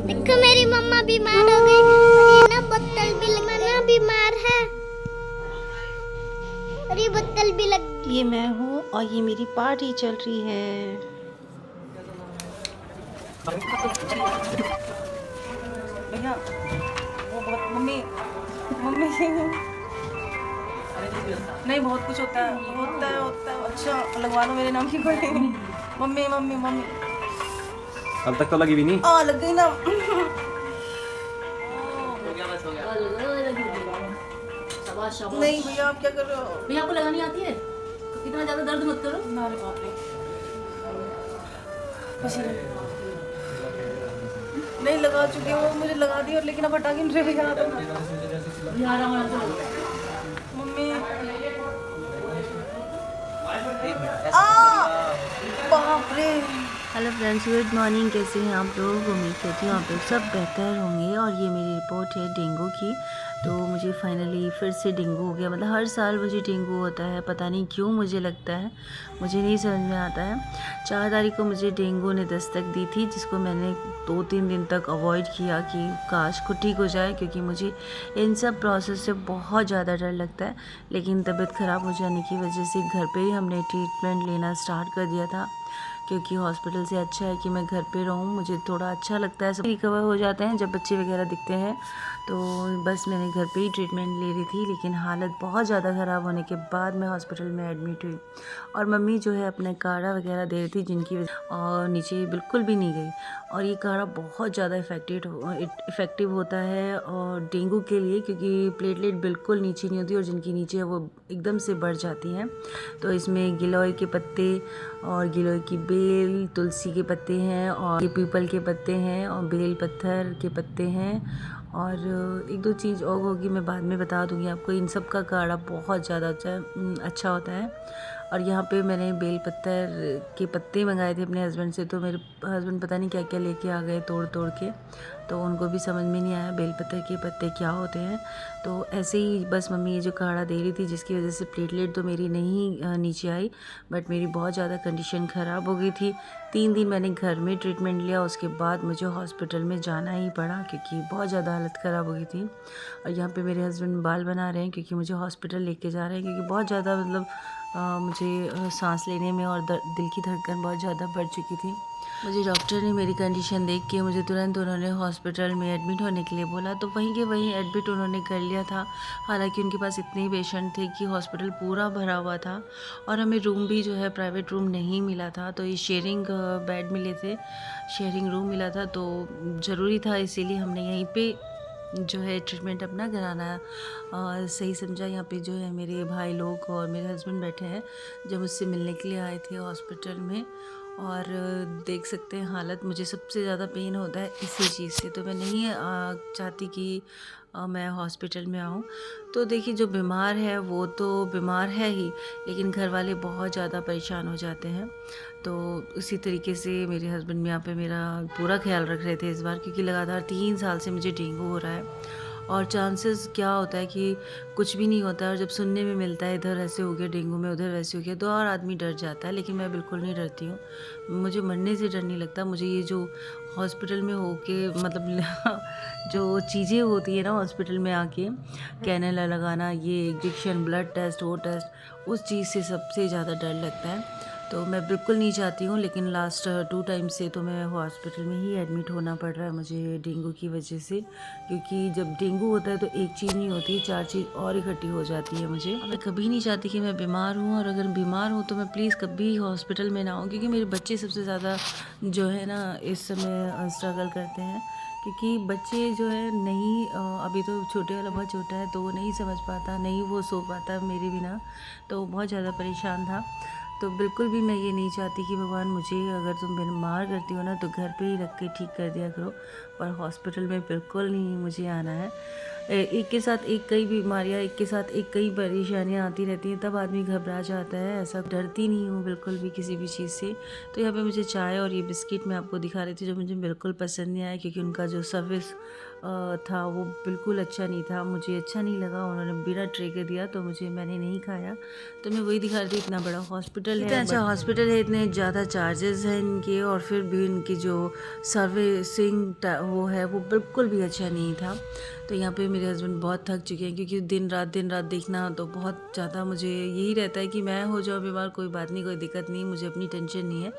देखो मेरी मम्मा बीमार हो गई और ये ना बोतल भी मना बीमार है और ये बोतल भी लग। ये मैं हूँ और ये मेरी पार्टी चल रही है। भैया वो बहुत मम्मी मम्मी नहीं बहुत कुछ होता है। अच्छा लगवा लो मेरे नाम की कोई। मम्मी मम्मी मम्मी अब तक तो लगी भी नहीं। लग गई ना। नहीं भैया आप क्या कर रहे हो? भैया आपको लगानी आती है तो इतना ज्यादा दर्द मत करो ना रे बाप रे। किसी ने नहीं लगा चुके वो मुझे लगा दी और लेकिन अब हटा के मुझे भैया भैया आराम आराम से मम्मी बाप रे। Hello friends, good morning. कैसे हैं आप लोग? उम्मीद करती हूँ आप लोग सब बेहतर होंगे। और ये मेरी रिपोर्ट है डेंगू की। तो मुझे फाइनली फिर से डेंगू हो गया। मतलब हर साल मुझे डेंगू होता है, पता नहीं क्यों मुझे लगता है, मुझे नहीं समझ में आता है। 4 तारीख को मुझे डेंगू ने दस्तक दी थी, जिसको मैंने 2-3 दिन तक अवॉइड किया कि काश खुद ठीक हो जाए, क्योंकि मुझे इन सब प्रोसेस से बहुत ज़्यादा डर लगता है। लेकिन तबीयत ख़राब हो जाने की वजह से घर पे ही हमने ट्रीटमेंट लेना स्टार्ट कर दिया था, क्योंकि हॉस्पिटल से अच्छा है कि मैं घर पे रहूँ। मुझे थोड़ा अच्छा लगता है, सब रिकवर हो जाते हैं जब बच्चे वगैरह दिखते हैं। तो बस मैंने घर पे ही ट्रीटमेंट ले रही थी, लेकिन हालत बहुत ज़्यादा ख़राब होने के बाद मैं हॉस्पिटल में एडमिट हुई। और मम्मी जो है अपने काढ़ा वगैरह दे रही थी, जिनकी और नीचे बिल्कुल भी नहीं गई। और ये काढ़ा बहुत ज़्यादा इफ़ेक्टिव होता है और डेंगू के लिए, क्योंकि प्लेटलेट बिल्कुल नीचे नहीं होती और जिनकी नीचे है वो एकदम से बढ़ जाती हैं। तो इसमें गिलोय के पत्ते और गिलोय की बेल, तुलसी के पत्ते हैं और ये पीपल के पत्ते हैं और बेल पत्थर के पत्ते हैं। और 1-2 चीज़ और होगी, मैं बाद में बता दूंगी आपको। इन सब का काढ़ा बहुत ज़्यादा अच्छा होता है। और यहाँ पे मैंने बेल पत्थर के पत्ते मंगाए थे अपने हस्बैंड से, तो मेरे हस्बैंड पता नहीं क्या क्या लेके आ गए तोड़ तोड़ के, तो उनको भी समझ में नहीं आया बेल पत्थर के पत्ते क्या होते हैं। तो ऐसे ही बस मम्मी ये जो काढ़ा दे रही थी, जिसकी वजह से प्लेटलेट तो मेरी नहीं नीचे आई, बट मेरी बहुत ज़्यादा कंडीशन ख़राब हो गई थी। 3 दिन मैंने घर में ट्रीटमेंट लिया, उसके बाद मुझे हॉस्पिटल में जाना ही पड़ा, क्योंकि बहुत ज़्यादा हालत ख़राब हो गई थी। और यहाँ पे मेरे हस्बैंड बाल बना रहे हैं, क्योंकि मुझे हॉस्पिटल लेके जा रहे हैं, क्योंकि बहुत ज़्यादा मतलब मुझे सांस लेने में और दिल की धड़कन बहुत ज़्यादा बढ़ चुकी थी। मुझे डॉक्टर ने मेरी कंडीशन देख के मुझे तुरंत उन्होंने हॉस्पिटल में एडमिट होने के लिए बोला, तो वहीं के वहीं एडमिट उन्होंने कर लिया था। हालांकि उनके पास इतने ही पेशेंट थे कि हॉस्पिटल पूरा भरा हुआ था और हमें रूम भी जो है प्राइवेट रूम नहीं मिला था, तो ये शेयरिंग बेड मिले थे, शेयरिंग रूम मिला था, तो ज़रूरी था, इसीलिए हमने यहीं पे जो है ट्रीटमेंट अपना कराना सही समझा। यहाँ पे जो है मेरे भाई लोग और मेरे हस्बैंड बैठे हैं, जो मुझसे मिलने के लिए आए थे हॉस्पिटल में। और देख सकते हैं हालत, मुझे सबसे ज़्यादा पेन होता है इसी चीज़ से, तो मैं नहीं चाहती कि मैं हॉस्पिटल में आऊँ। तो देखिए, जो बीमार है वो तो बीमार है ही, लेकिन घर वाले बहुत ज़्यादा परेशान हो जाते हैं। तो उसी तरीके से मेरे हस्बैंड यहाँ पे मेरा पूरा ख्याल रख रहे थे इस बार, क्योंकि लगातार 3 साल से मुझे डेंगू हो रहा है। और चांसेस क्या होता है कि कुछ भी नहीं होता है, और जब सुनने में मिलता है इधर ऐसे हो गया डेंगू में, उधर वैसे हो गया, तो और आदमी डर जाता है। लेकिन मैं बिल्कुल नहीं डरती हूँ, मुझे मरने से डर नहीं लगता। मुझे ये जो हॉस्पिटल में होके मतलब जो चीज़ें होती है ना हॉस्पिटल में आके, कैनेला लगाना, ये इंजेक्शन, ब्लड टेस्ट, वो टेस्ट, उस चीज़ से सबसे ज़्यादा डर लगता है। तो मैं बिल्कुल नहीं चाहती हूँ, लेकिन लास्ट 2 टाइम से तो मैं हॉस्पिटल में ही एडमिट होना पड़ रहा है मुझे डेंगू की वजह से। क्योंकि जब डेंगू होता है तो एक चीज़ नहीं होती, 4 चीज़ और इकट्ठी हो जाती है मुझे। मैं कभी नहीं चाहती कि मैं बीमार हूँ, और अगर बीमार हूँ तो मैं प्लीज़ कभी हॉस्पिटल में ना आऊँ, क्योंकि मेरे बच्चे सबसे ज़्यादा जो है ना इस समय स्ट्रगल करते हैं। क्योंकि बच्चे जो है नहीं अभी तो छोटे वाला बहुत छोटा है, तो वो नहीं समझ पाता, नहीं वो सो पाता मेरे बिना, तो बहुत ज़्यादा परेशान था। तो बिल्कुल भी मैं ये नहीं चाहती कि भगवान मुझे, अगर तुम बीमार करती हो ना तो घर पे ही रख के ठीक कर दिया करो, पर हॉस्पिटल में बिल्कुल नहीं मुझे आना है। एक के साथ एक कई बीमारियाँ, एक के साथ एक कई परेशानियाँ आती रहती हैं, तब आदमी घबरा जाता है। ऐसा डरती नहीं हूँ बिल्कुल भी किसी भी चीज़ से। तो यहाँ पे मुझे चाय और ये बिस्किट मैं आपको दिखा रही थी, जो मुझे बिल्कुल पसंद नहीं आया, क्योंकि उनका जो सर्विस था वो बिल्कुल अच्छा नहीं था। मुझे अच्छा नहीं लगा, उन्होंने बिना ट्रे के दिया, तो मैंने नहीं खाया। तो मैं वही दिखा रही थी, इतना बड़ा हॉस्पिटल है, इतना अच्छा हॉस्पिटल है, इतने ज़्यादा चार्जेस हैं इनके, और फिर भी इनकी जो सर्विसिंग वो है वो बिल्कुल भी अच्छा नहीं था। तो यहाँ पे मेरे हस्बैंड बहुत थक चुके हैं, क्योंकि दिन रात देखना तो बहुत ज़्यादा, मुझे यही रहता है कि मैं हो जाऊँ बीमार, कोई बात नहीं, कोई दिक्कत नहीं, मुझे अपनी टेंशन नहीं है,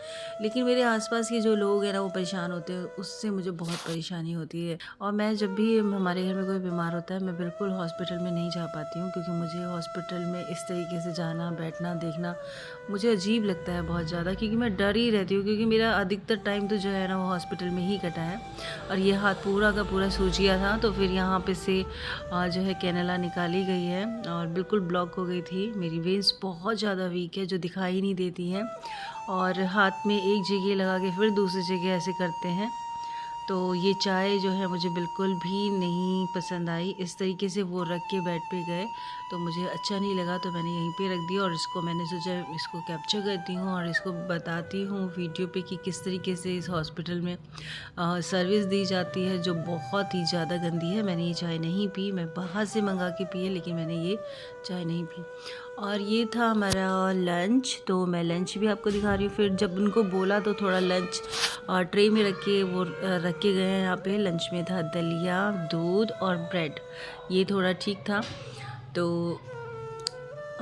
लेकिन मेरे आसपास के जो लोग हैं ना वो परेशान होते हैं, उससे मुझे बहुत परेशानी होती है। और मैं जब भी हमारे घर में कोई बीमार होता है, मैं बिल्कुल हॉस्पिटल में नहीं जा पाती हूँ, क्योंकि मुझे हॉस्पिटल में इस तरीके से जाना, बैठना, देखना मुझे अजीब लगता है बहुत ज़्यादा, क्योंकि मैं डर ही रहती हूँ, क्योंकि मेरा अधिकतर टाइम तो जो है ना वो हॉस्पिटल में ही कटा है। और ये हाथ पूरा का पूरा सूजिया था, तो फिर यहाँ पे से जो है कैनला निकाली गई है, और बिल्कुल ब्लॉक हो गई थी। मेरी वेन्स बहुत ज़्यादा वीक है, जो दिखाई नहीं देती हैं, और हाथ में एक जगह लगा के फिर दूसरी जगह ऐसे करते हैं। तो ये चाय जो है मुझे बिल्कुल भी नहीं पसंद आई। इस तरीके से वो रख के बेड पे गए, तो मुझे अच्छा नहीं लगा, तो मैंने यहीं पे रख दिया, और इसको मैंने सोचा इसको कैप्चर करती हूँ और इसको बताती हूँ वीडियो पे कि किस तरीके से इस हॉस्पिटल में सर्विस दी जाती है, जो बहुत ही ज़्यादा गंदी है। मैंने ये चाय नहीं पी, मैं बाहर से मंगा के पी है, लेकिन मैंने ये चाय नहीं पी। और ये था हमारा लंच, तो मैं लंच भी आपको दिखा रही हूँ। फिर जब उनको बोला तो थोड़ा लंच ट्रे में रख के गए हैं। यहाँ पे लंच में था दलिया, दूध और ब्रेड, ये थोड़ा ठीक था। तो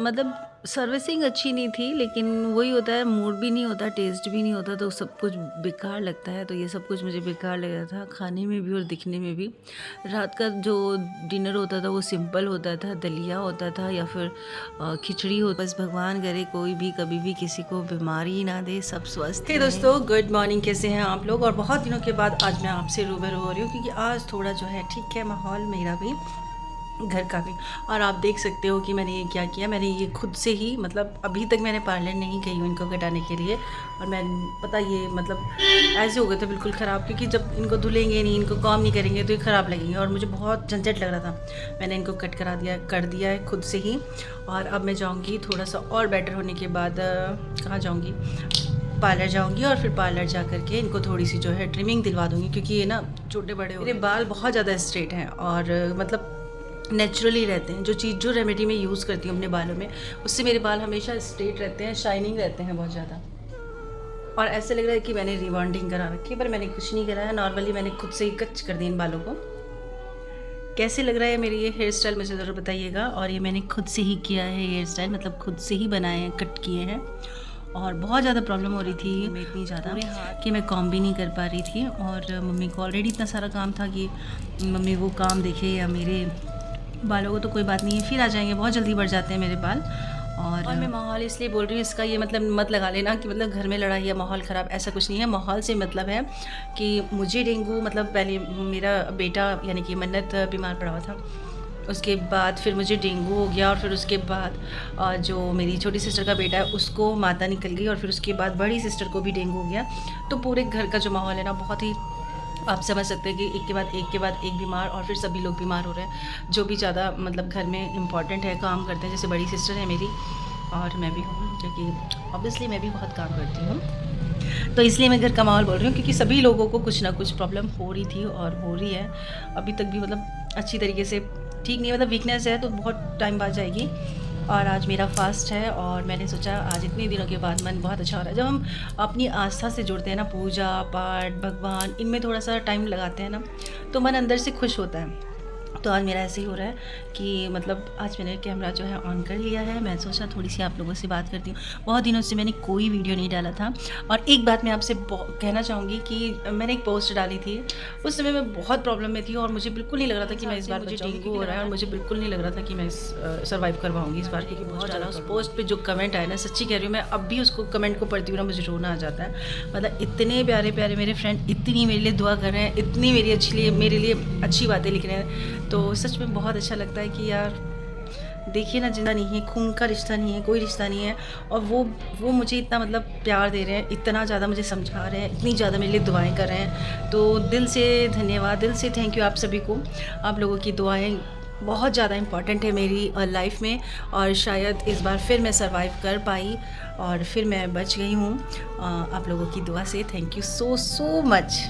मतलब सर्विसिंग अच्छी नहीं थी, लेकिन वही होता है, मूड भी नहीं होता, टेस्ट भी नहीं होता, तो सब कुछ बेकार लगता है। तो ये सब कुछ मुझे बेकार लग रहा था, खाने में भी और दिखने में भी। रात का जो डिनर होता था वो सिंपल होता था, दलिया होता था या फिर खिचड़ी हो। बस भगवान करे कोई भी कभी भी किसी को बीमारी ना दे, सब स्वस्थ। हे दोस्तों, गुड मॉर्निंग, कैसे हैं आप लोग? और बहुत दिनों के बाद आज मैं आपसे रूबरू हो रही हूँ, क्योंकि आज थोड़ा जो है ठीक है माहौल मेरा भी, घर का भी। और आप देख सकते हो कि मैंने ये क्या किया, मैंने ये खुद से ही, मतलब अभी तक मैंने पार्लर नहीं गई हूँ इनको कटाने के लिए। और मैं पता ये मतलब ऐसे हो गए थे बिल्कुल ख़राब, क्योंकि जब इनको धुलेंगे नहीं, इनको काम नहीं करेंगे तो ये ख़राब लगेंगे, और मुझे बहुत झंझट लग रहा था। मैंने इनको कट कर दिया है खुद से ही। और अब मैं जाऊँगी थोड़ा सा और बेटर होने के बाद, कहाँ जाऊँगी, पार्लर जाऊंगी, और फिर पार्लर जा करके इनको थोड़ी सी जो है ट्रिमिंग दिलवा दूँगी, क्योंकि ये ना छोटे बड़े हो, मेरे बाल बहुत ज़्यादा स्ट्रेट हैं और मतलब नेचुरली रहते हैं। जो रेमेडी मैं यूज़ करती हूँ अपने बालों में, उससे मेरे बाल हमेशा स्ट्रेट रहते हैं, शाइनिंग रहते हैं बहुत ज़्यादा। और ऐसे लग रहा है कि मैंने रिबॉन्डिंग करा रखी है, पर मैंने कुछ नहीं कराया, नॉर्मली मैंने खुद से ही कच कर दी इन बालों को। कैसे लग रहा है मेरी ये हेयर स्टाइल मुझे ज़रूर बताइएगा। और ये मैंने खुद से ही किया है हेयर स्टाइल, मतलब खुद से ही बनाए हैं, कट किए हैं। और बहुत ज़्यादा प्रॉब्लम हो रही थी मैं, इतनी ज़्यादा कि मैं काम भी नहीं कर पा रही थी। और मम्मी को ऑलरेडी इतना सारा काम था कि मम्मी वो काम देखे या मेरे बालों को, तो कोई बात नहीं है, फिर आ जाएंगे, बहुत जल्दी बढ़ जाते हैं मेरे बाल। और मैं माहौल इसलिए बोल रही हूँ, इसका ये मतलब मत लगा लेना कि मतलब घर में लड़ाई या माहौल ख़राब, ऐसा कुछ नहीं है। माहौल से मतलब है कि मुझे डेंगू, मतलब पहले मेरा बेटा यानी कि मन्नत बीमार पड़ा हुआ था, उसके बाद फिर मुझे डेंगू हो गया, और फिर उसके बाद जो मेरी छोटी सिस्टर का बेटा है उसको माता निकल गई, और फिर उसके बाद बड़ी सिस्टर को भी डेंगू हो गया। तो पूरे घर का जो माहौल है ना, बहुत ही, आप समझ सकते हैं कि एक के बाद एक बीमार, और फिर सभी लोग बीमार हो रहे हैं, जो भी ज़्यादा मतलब घर में इम्पॉर्टेंट है, काम करते हैं, जैसे बड़ी सिस्टर है मेरी, और मैं भी हूँ, क्योंकि ऑब्वियसली मैं भी बहुत काम करती हूँ। तो इसलिए मैं घर का माहौल बोल रही हूँ, क्योंकि सभी लोगों को कुछ ना कुछ प्रॉब्लम हो रही थी और हो रही है अभी तक भी, मतलब अच्छी तरीके से ठीक नहीं, मतलब वीकनेस है तो बहुत टाइम बाद जाएगी। और आज मेरा फास्ट है, और मैंने सोचा आज इतने दिनों के बाद मन बहुत अच्छा हो रहा है। जब हम अपनी आस्था से जुड़ते हैं ना, पूजा पाठ, भगवान, इनमें थोड़ा सा टाइम लगाते हैं ना, तो मन अंदर से खुश होता है। तो आज मेरा ऐसे ही हो रहा है कि मतलब आज मैंने कैमरा जो है ऑन कर लिया है। मैं सोचा थोड़ी सी आप लोगों से बात करती हूँ, बहुत दिनों से मैंने कोई वीडियो नहीं डाला था। और एक बात मैं आपसे कहना चाहूँगी कि मैंने एक पोस्ट डाली थी, उस समय मैं बहुत प्रॉब्लम में थी, और मुझे बिल्कुल नहीं लग रहा था कि मैं इस बार मुझे डेंगू हो रहा है, और मुझे बिल्कुल नहीं लग रहा था कि मैं सर्वाइव कर पाऊँगी इस बार, क्योंकि बहुत ज़्यादा उस पोस्ट पर जो कमेंट आए ना, सच्ची कह रही हूँ, मैं अब भी उसको कमेंट को पढ़ती हूँ ना, मुझे रोना आ जाता है। मतलब इतने प्यारे प्यारे मेरे फ्रेंड इतनी मेरे लिए दुआ कर रहे हैं, इतनी मेरे लिए अच्छी बातें लिख रहे हैं, तो सच में बहुत अच्छा लगता है कि यार देखिए ना, जिंदा नहीं है, खून का रिश्ता नहीं है, कोई रिश्ता नहीं है, और वो मुझे इतना मतलब प्यार दे रहे हैं, इतना ज़्यादा मुझे समझा रहे हैं, इतनी ज़्यादा मेरे लिए दुआएं कर रहे हैं। तो दिल से धन्यवाद, दिल से थैंक यू आप सभी को। आप लोगों की दुआएं बहुत ज़्यादा इम्पॉर्टेंट है मेरी लाइफ में, और शायद इस बार फिर मैं सरवाइव कर पाई और फिर मैं बच गई हूँ आप लोगों की दुआ से। Thank you so much.